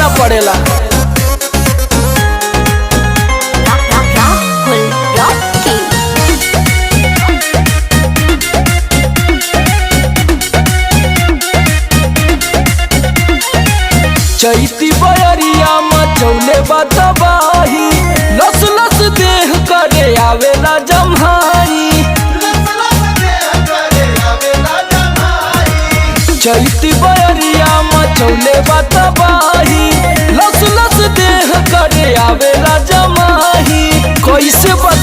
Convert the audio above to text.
ना पड़ेला। चैती बयरिया मचौले बतबाही, लस लस देह करे आवेला जम्हाई। चैती बयरिया मचौले बतबाही, लस लस देह करे आवेला जम्हाई। कैसे बता